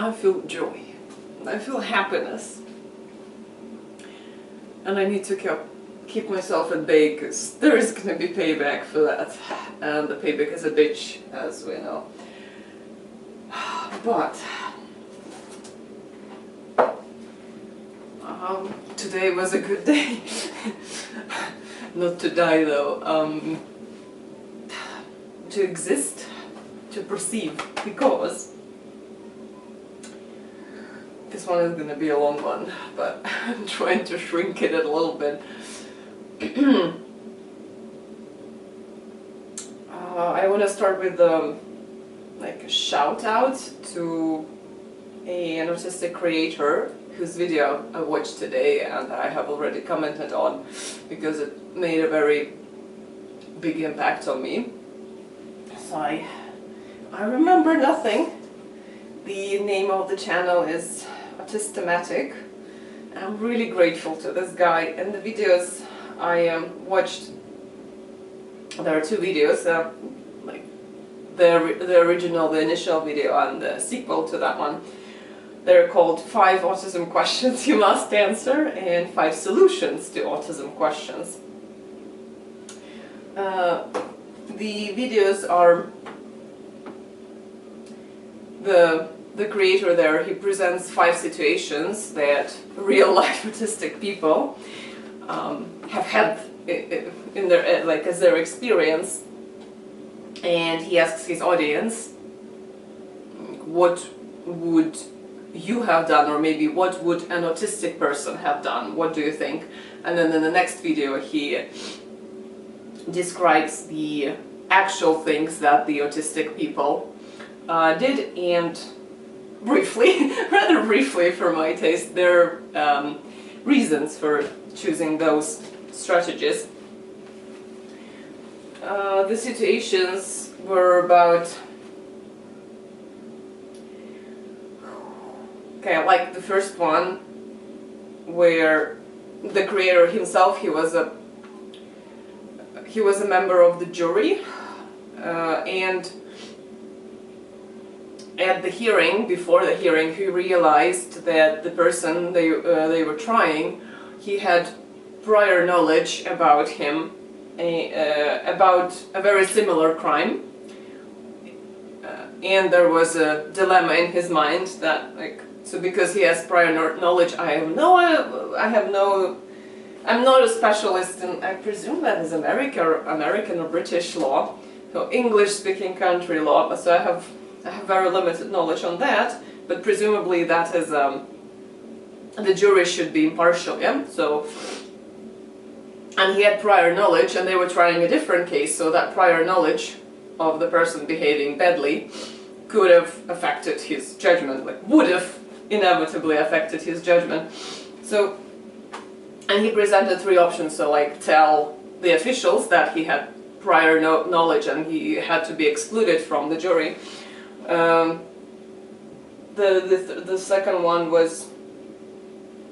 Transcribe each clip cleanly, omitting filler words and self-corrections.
I feel joy, I feel happiness, and I need to keep myself at bay because there is going to be payback for that, and the payback is a bitch, as we know. But today was a good day. Not to die though, to exist, to perceive, because this one is gonna be a long one, but I'm trying to shrink it a little bit. I want to start with like a shout out to an autistic creator whose video I watched today and I have already commented on because it made a very big impact on me. So I remember nothing. The name of the channel is Autistic. I'm really grateful to this guy, and the videos I watched, there are two videos, like the original, the initial video, and the sequel to that one. They're called 5 Autism Questions You Must Answer and 5 Solutions to Autism Questions. The videos are, the creator there, he presents 5 situations that real-life autistic people have had in their, like, as their experience, and he asks his audience, what would you have done, or maybe what would an autistic person have done, what do you think? And then in the next video he describes the actual things that the autistic people did, and briefly, rather briefly for my taste, their reasons for choosing those strategies. The situations were about, okay, like the first one where the creator himself, he was a member of the jury, and at the hearing, before the hearing, he realized that the person they were trying, he had prior knowledge about him, about a very similar crime, and there was a dilemma in his mind that, like, so because he has prior knowledge, I'm not a specialist in, I presume that is American or British law, so English-speaking country law, so I have very limited knowledge on that, but presumably that is, the jury should be impartial, yeah? So, and he had prior knowledge, and they were trying a different case, so that prior knowledge of the person behaving badly could have affected his judgment, like would have inevitably affected his judgment. So, and he presented 3 options, so like tell the officials that he had prior knowledge and he had to be excluded from the jury. The second one was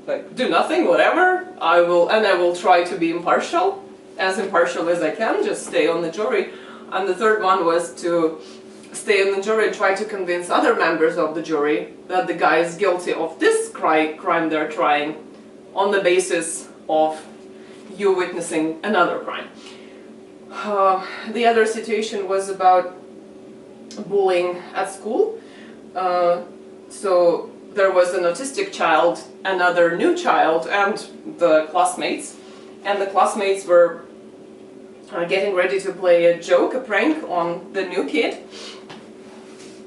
like, do nothing, whatever, I will try to be impartial as I can, just stay on the jury. And the third one was to stay on the jury and try to convince other members of the jury that the guy is guilty of this crime they're trying, on the basis of you witnessing another crime. The other situation was about bullying at school. So there was an autistic child, another new child, and the classmates. And the classmates were getting ready to play a joke, a prank on the new kid,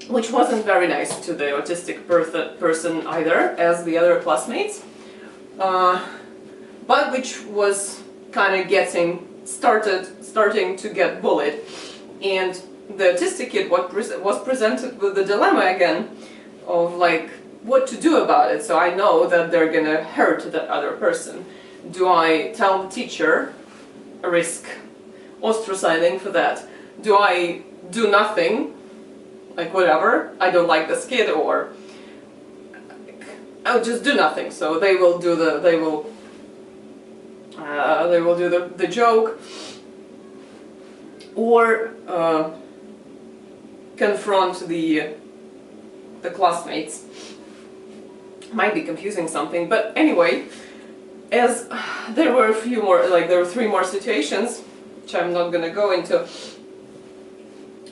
which wasn't very nice to the autistic person either, as the other classmates, but which was kind of starting to get bullied. And the autistic kid was presented with the dilemma again of like what to do about it. So I know that they're gonna hurt that other person. Do I tell the teacher, risk ostracizing for that? Do I do nothing, like whatever, I don't like this kid, or I'll just do nothing? So they will do the joke, or confront the the classmates. Might be confusing something, but anyway, as there were a few more, like there were 3 more situations, which I'm not gonna go into.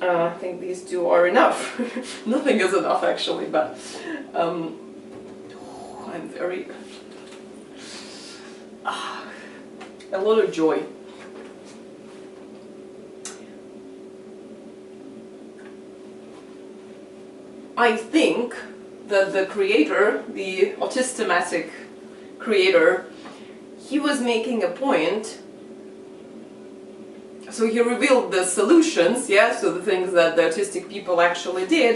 I think these 2 are enough. Nothing is enough actually, but I'm very... a lot of joy. I think that the creator, the autistic creator, he was making a point. So he revealed the solutions, yeah, so the things that the autistic people actually did,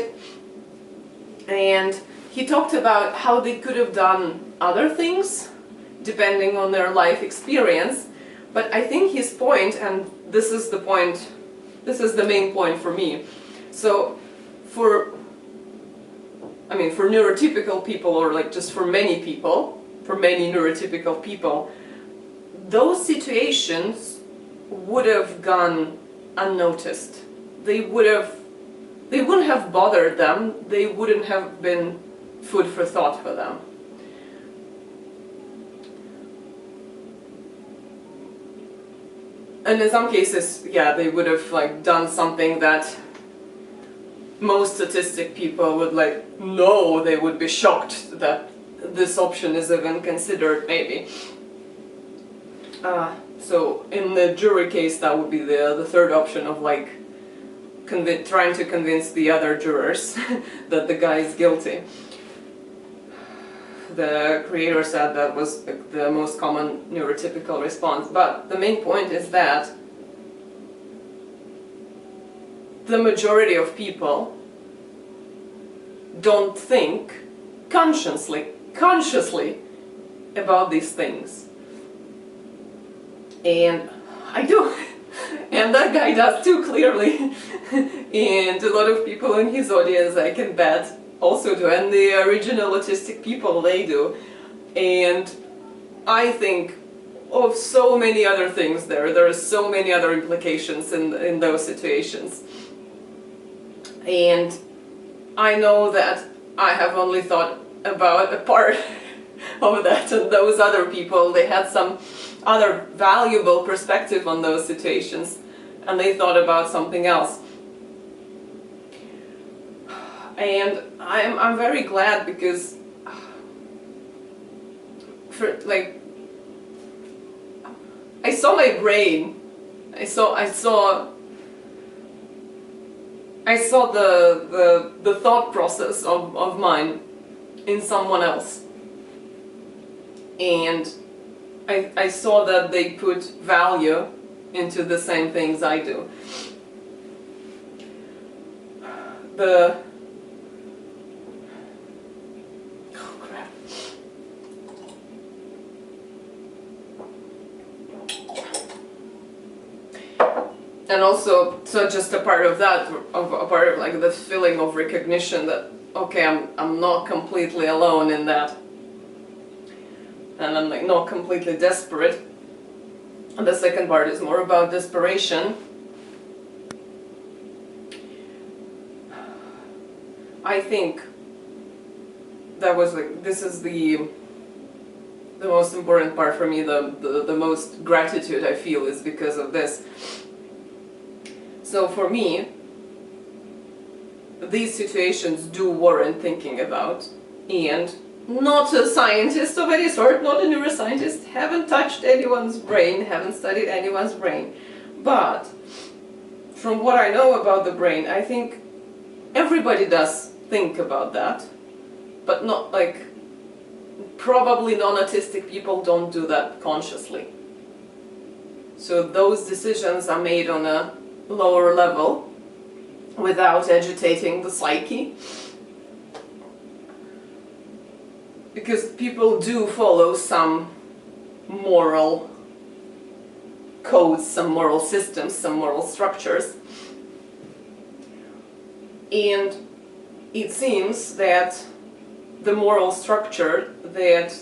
and he talked about how they could have done other things depending on their life experience. But I think his point, and this is the point, this is the main point for me. So for neurotypical people, or like just for many people, for many neurotypical people, those situations would have gone unnoticed. They wouldn't have bothered them. They wouldn't have been food for thought for them. And in some cases, yeah, they would have like done something that most autistic people would like, no, they would be shocked that this option is even considered, maybe. So in the jury case, that would be the 3rd option of like trying to convince the other jurors that the guy is guilty. The creator said that was the most common neurotypical response, but the main point is that the majority of people don't think consciously about these things. And I do. And that guy does too, clearly. And a lot of people in his audience, I can bet, also do. And the original autistic people, they do. And I think of so many other things there. There are so many other implications in those situations. And I know that I have only thought about a part of that, and those other people, they had some other valuable perspective on those situations, and they thought about something else. And I'm very glad, because I saw my brain. I saw the thought process of mine in someone else. And I saw that they put value into the same things I do. Oh crap. And also, so just a part of that, a part of like the feeling of recognition that, okay, I'm not completely alone in that. And I'm like not completely desperate. And the second part is more about desperation. I think that was like, this is the most important part for me, the most gratitude I feel is because of this. So for me, these situations do warrant thinking about, and not a scientist of any sort, not a neuroscientist, haven't touched anyone's brain, haven't studied anyone's brain, but from what I know about the brain, I think everybody does think about that, but not like, probably non-autistic people don't do that consciously. So those decisions are made on a lower level without agitating the psyche. Because people do follow some moral codes, some moral systems, some moral structures. And it seems that the moral structure that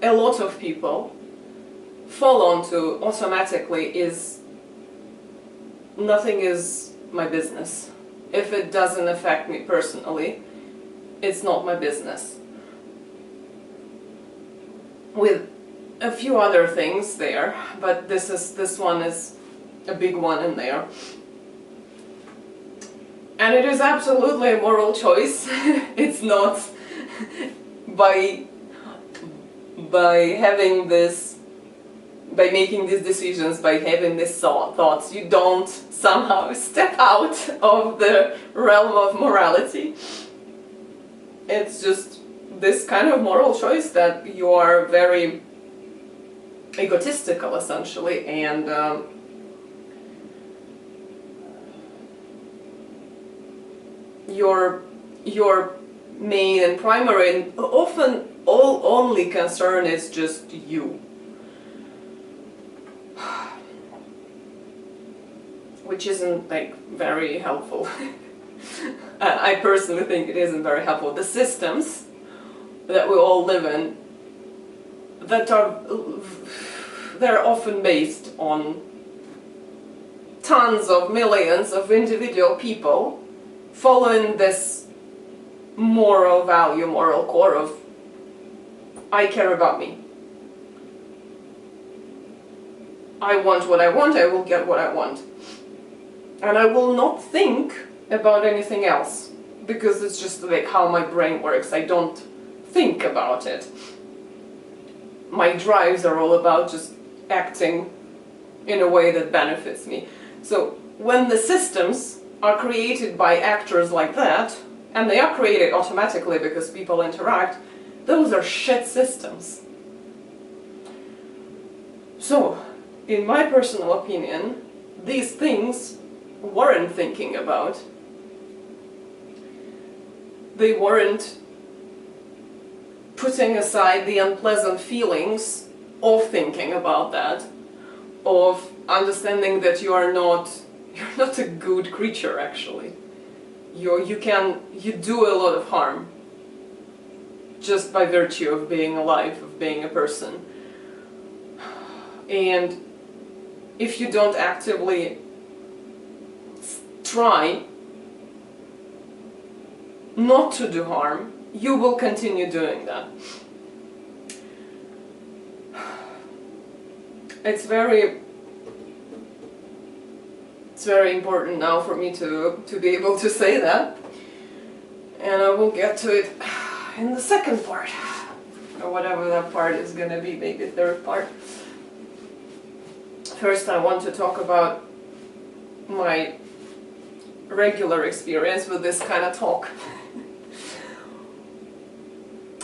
a lot of people fall onto automatically is, nothing is my business. If it doesn't affect me personally, it's not my business. With a few other things there, but this one is a big one in there. And it is absolutely a moral choice. It's not by having this, by making these decisions, by having these thoughts, you don't somehow step out of the realm of morality. It's just this kind of moral choice that you are very egotistical, essentially, and your main and primary and often only concern is just you, which isn't like very helpful. I personally think it isn't very helpful. The systems that we all live in, they're often based on tons of millions of individual people following this moral value, moral core of I care about me. I want what I want, I will get what I want. And I will not think about anything else, because it's just like how my brain works. I don't think about it. My drives are all about just acting in a way that benefits me. So when the systems are created by actors like that, and they are created automatically because people interact, those are shit systems. So, in my personal opinion, these things weren't thinking about. They weren't putting aside the unpleasant feelings of thinking about that, of understanding that you're not a good creature, actually. You do a lot of harm just by virtue of being alive, of being a person. And if you don't actively try not to do harm, you will continue doing that. It's very important now for me to be able to say that, and I will get to it in the second part, or whatever that part is going to be, maybe third part. First, I want to talk about my regular experience with this kind of talk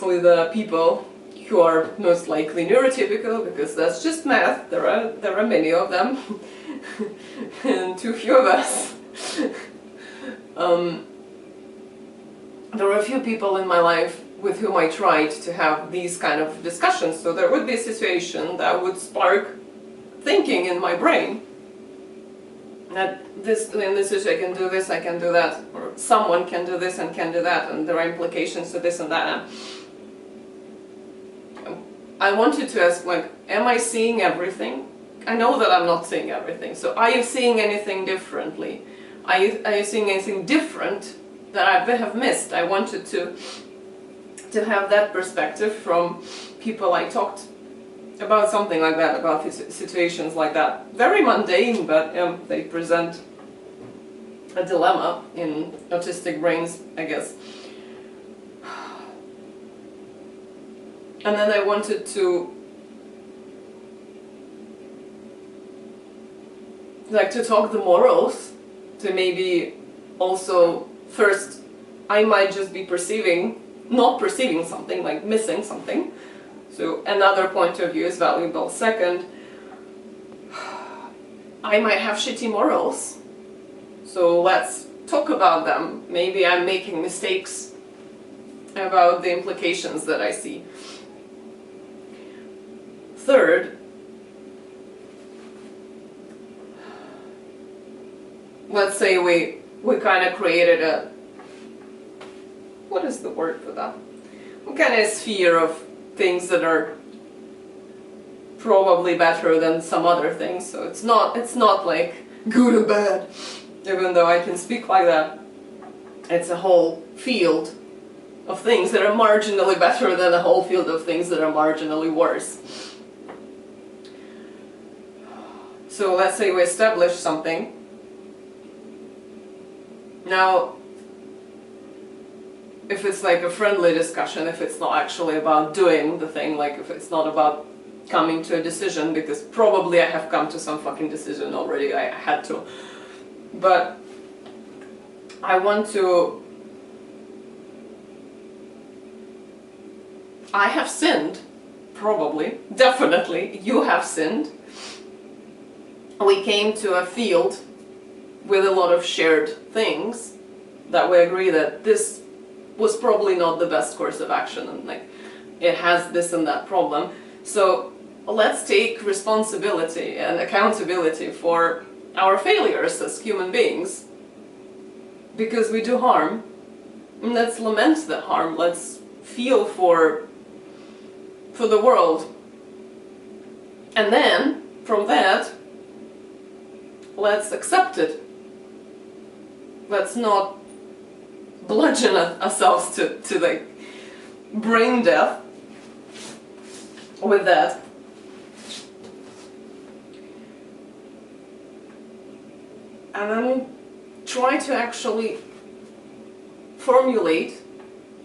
with people who are most likely neurotypical, because that's just math. There are many of them and too few of us. There were a few people in my life with whom I tried to have these kind of discussions, so there would be a situation that would spark thinking in my brain that in this situation I can do this, I can do that, or someone can do this and can do that, and there are implications to this and that. I wanted to ask, like, am I seeing everything? I know that I'm not seeing everything, so are you seeing anything differently? Are you seeing anything different that I have missed? I wanted to have that perspective from people I talked about something like that, about situations like that. Very mundane, but they present a dilemma in autistic brains, I guess. And then I wanted to talk the morals, to maybe also, first, I might just be not perceiving something, like missing something. So another point of view is valuable. Second, I might have shitty morals. So let's talk about them. Maybe I'm making mistakes about the implications that I see. Third, let's say we kind of created a, what is the word for that? What kind of sphere of things that are probably better than some other things, so it's not like good or bad, even though I can speak like that. It's a whole field of things that are marginally better than a whole field of things that are marginally worse. So let's say we establish something. Now, if it's like a friendly discussion, if it's not actually about doing the thing, like if it's not about coming to a decision, because probably I have come to some fucking decision already, I had to. But I want to... I have sinned, probably, definitely, you have sinned. We came to a field with a lot of shared things that we agree that this was probably not the best course of action, and like it has this and that problem. So let's take responsibility and accountability for our failures as human beings, because we do harm, and let's lament that harm. Let's feel for the world, and then from that let's accept it. Let's not bludgeon ourselves to like brain death with that. And then try to actually formulate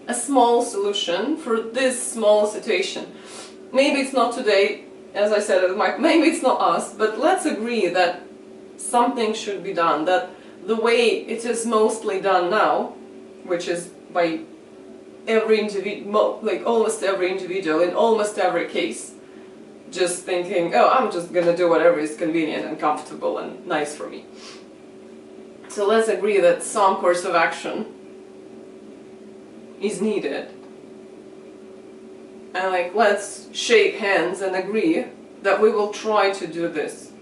a small solution for this small situation. Maybe it's not today, as I said, maybe it's not us, but let's agree that something should be done, that the way it is mostly done now, which is by every individual, like almost every individual in almost every case, just thinking, oh, I'm just gonna do whatever is convenient and comfortable and nice for me. So let's agree that some course of action is needed. And like, let's shake hands and agree that we will try to do this.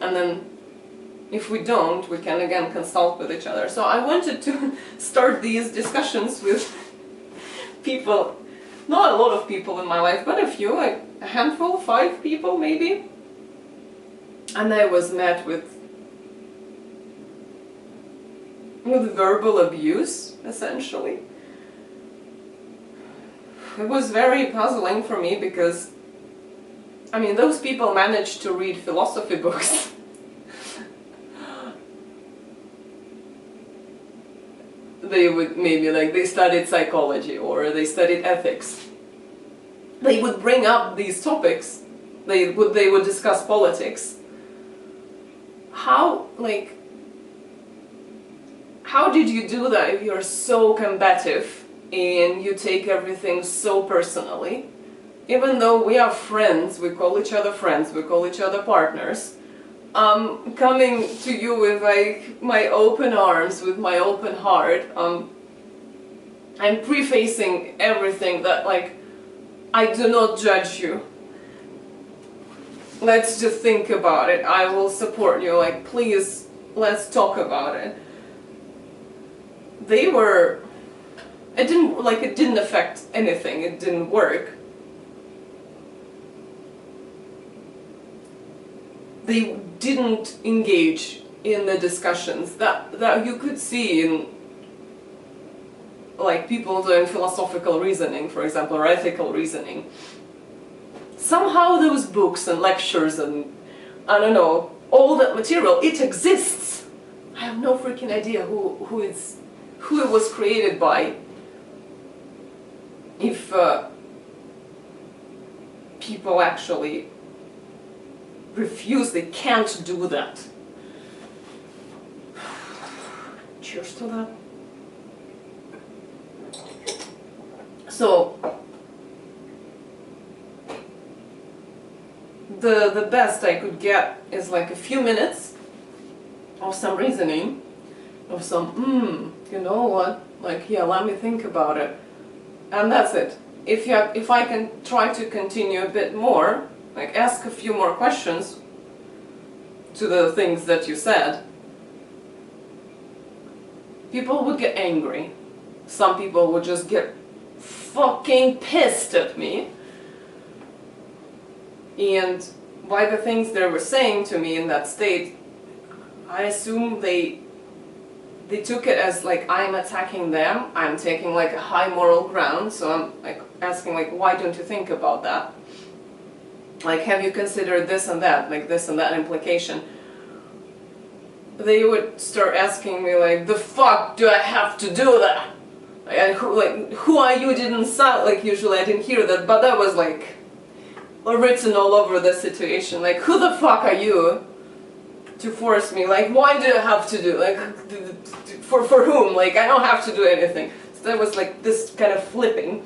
And then if we don't, we can again consult with each other. So I wanted to start these discussions with people, not a lot of people in my life, but a few, like a handful, 5 people maybe. And I was met with verbal abuse, essentially. It was very puzzling for me because, I mean, those people managed to read philosophy books. They would maybe, like, they studied psychology or they studied ethics. They would bring up these topics. They would discuss politics. How did you do that if you're so combative and you take everything so personally? Even though we are friends, we call each other friends, we call each other partners, coming to you with like my open arms, with my open heart, I'm prefacing everything that like, I do not judge you. Let's just think about it. I will support you. Like, please, let's talk about it. It didn't affect anything. It didn't work. They didn't engage in the discussions that you could see in, like, people doing philosophical reasoning, for example, or ethical reasoning. Somehow those books and lectures and, I don't know, all that material, it exists. I have no freaking idea who it was created by. If people actually refuse, they can't do that. Cheers to that. So the best I could get is like a few minutes of some reasoning, of some, you know what, like, yeah, let me think about it. And that's it. If I can try to continue a bit more, like ask a few more questions to the things that you said, people would get angry. Some people would just get fucking pissed at me. And by the things they were saying to me in that state, I assume they they took it as like I'm attacking them, I'm taking like a high moral ground, so I'm like asking like, why don't you think about that? Like, have you considered this and that, like this and that implication? They would start asking me like, the fuck do I have to do that? And who are you didn't sound like, usually I didn't hear that, but that was like written all over the situation. Like, who the fuck are you to force me? Like, why do I have to do, like, for whom? Like, I don't have to do anything. So that was like this kind of flipping.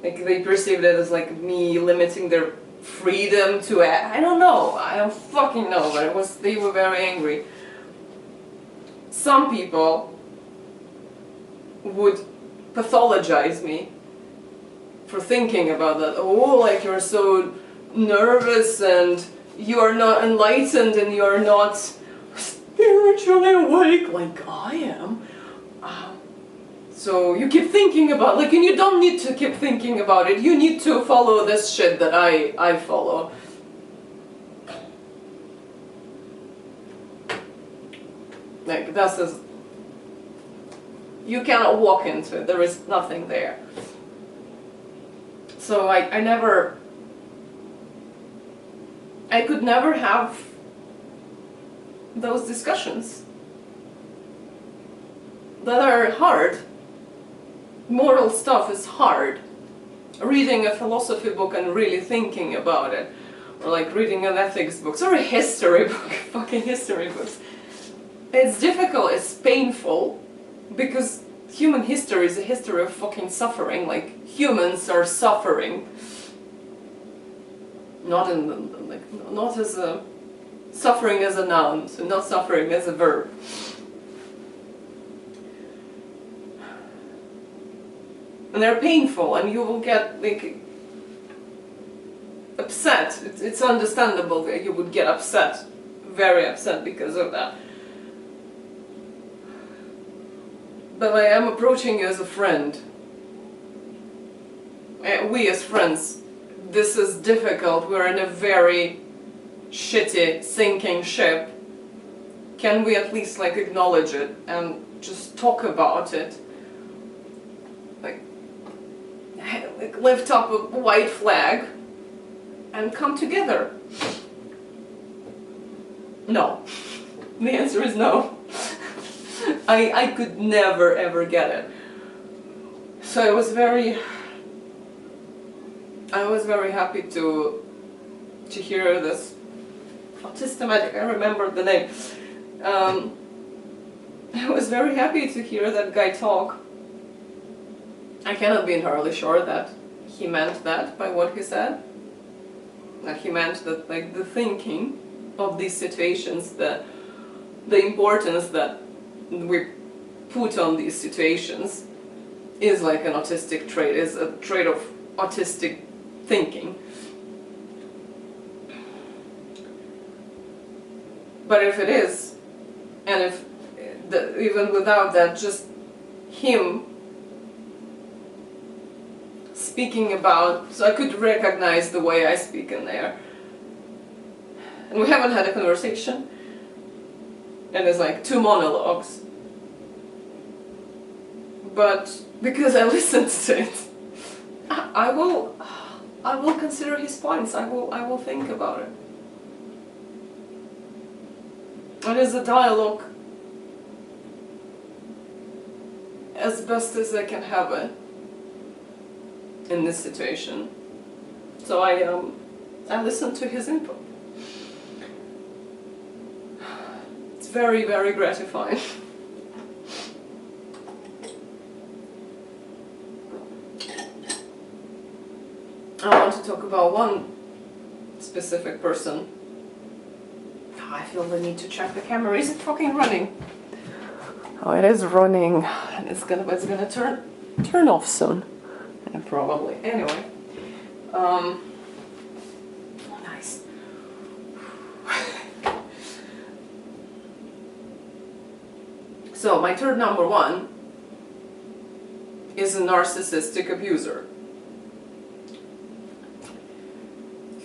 Like, they perceived it as like me limiting their freedom to act. I don't know, I don't fucking know, but it was, they were very angry. Some people would pathologize me for thinking about that. Oh, like, you're so nervous and you are not enlightened and you are not spiritually awake like I am. So you keep thinking about, like, and you don't need to keep thinking about it. You need to follow this shit that I follow. Like, that's just, you cannot walk into it. There is nothing there. So I could never have those discussions that are hard. Moral stuff is hard. Reading a philosophy book and really thinking about it, or like reading an ethics book, or a history book, fucking history books. It's difficult, it's painful, because human history is a history of fucking suffering. Like, humans are suffering. Not in the, like, not as a suffering as a noun, so not suffering as a verb. And they're painful, and you will get like upset. It's understandable that you would get upset, very upset because of that. But I am approaching you as a friend. We as friends, this is difficult. We're in a very shitty, sinking ship. Can we at least like acknowledge it and just talk about it? Like lift up a white flag and come together. No. The answer is no. I could never ever get it. So I was very happy to hear this autistic, I remember the name. I was very happy to hear that guy talk. I cannot be entirely sure that he meant that by what he said. That he meant that, like, the thinking of these situations, the importance that we put on these situations is like an autistic trait, is a trait of autistic thinking. But if it is, and if even without that, just him speaking about, so I could recognize the way I speak in there. And we haven't had a conversation, and it's like 2 monologues. But because I listened to it, I will consider his points. I will think about it. It is a dialogue as best as I can have it in this situation. So I listened to his input. It's very, very gratifying. I want to talk about one specific person. I feel the need to check the camera. Is it fucking running? Oh, it is running, and it's gonna turn off soon. Probably. Anyway, nice. So my third number one is a narcissistic abuser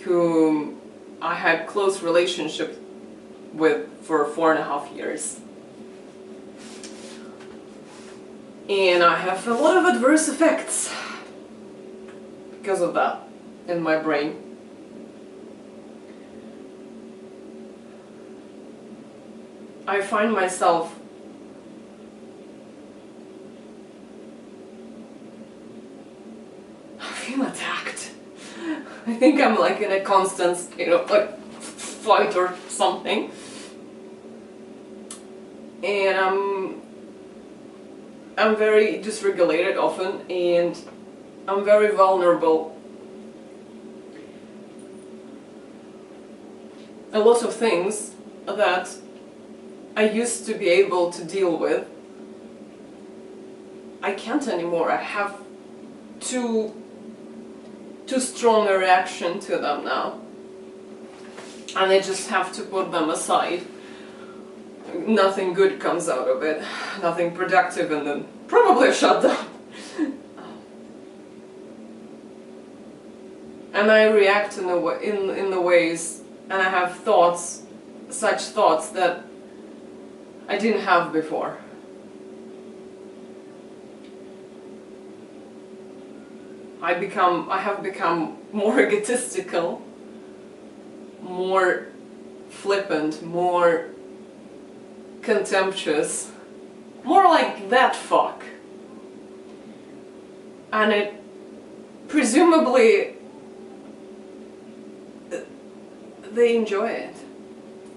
who I had close relationship with for 4.5 years. And I have a lot of adverse effects because of that in my brain. I find myself attacked. I think I'm like in a constant state of like fight or something, and I'm very dysregulated often, and I'm very vulnerable. A lot of things that I used to be able to deal with, I can't anymore. I have too strong a reaction to them now, and I just have to put them aside. Nothing good comes out of it, nothing productive, and then probably a shutdown. And I react in the ways, and I have thoughts, such thoughts that I didn't have before. I have become more egotistical, more flippant, more contemptuous, more like that fuck. And it presumably they enjoy it.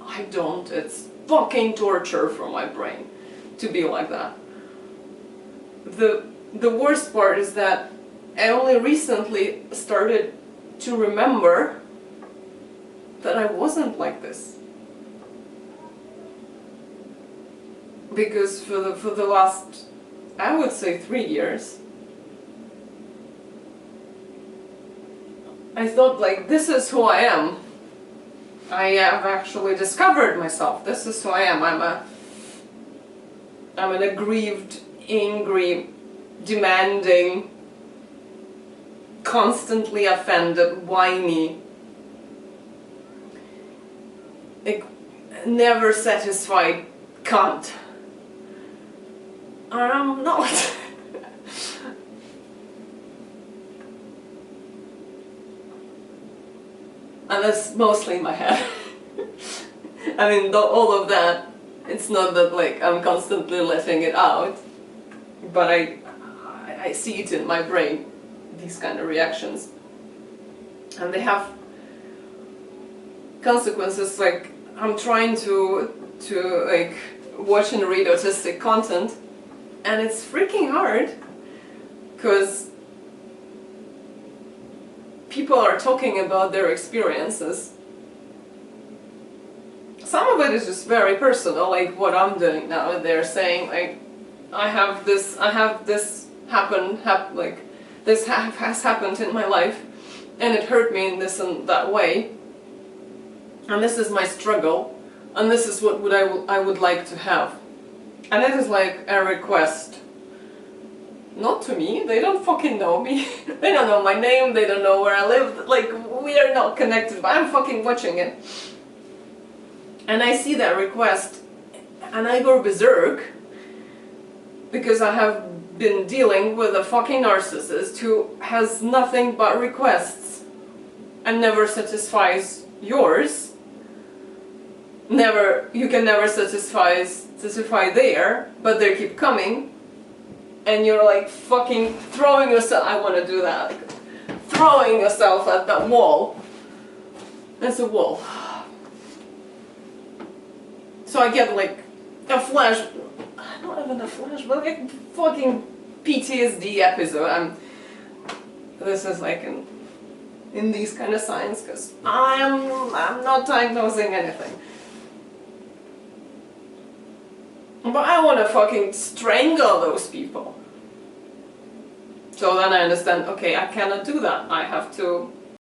I don't. It's fucking torture for my brain to be like that. The worst part is that I only recently started to remember that I wasn't like this. Because for the last, I would say, 3 years, I thought like, this is who I am. I have actually discovered myself. This is who I am. I'm an aggrieved, angry, demanding, constantly offended, whiny, like, never satisfied cunt. I'm not. And that's mostly in my head. I mean, all of that, it's not that like I'm constantly letting it out, but I see it in my brain, these kind of reactions. And they have consequences. Like, I'm trying to like watch and read autistic content, and it's freaking hard because people are talking about their experiences. Some of it is just very personal, like what I'm doing now. They're saying like, I have this happen, like this has happened in my life, and it hurt me in this and that way, and this is my struggle, and this is what I would like to have. And it is like a request. Not to me, they don't fucking know me. They don't know my name, they don't know where I live, like, we are not connected, but I'm fucking watching it. And I see that request, and I go berserk, because I have been dealing with a fucking narcissist who has nothing but requests, and never satisfies yours. You can never satisfy there, but they keep coming. And you're like fucking throwing yourself, I want to do that, like, throwing yourself at that wall. It's a wall. So I get like a flash, not even a flash, but like fucking PTSD episode. This is like in these kind of signs, because I'm not diagnosing anything. But I want to fucking strangle those people. So then I understand, okay, I cannot do that. I have to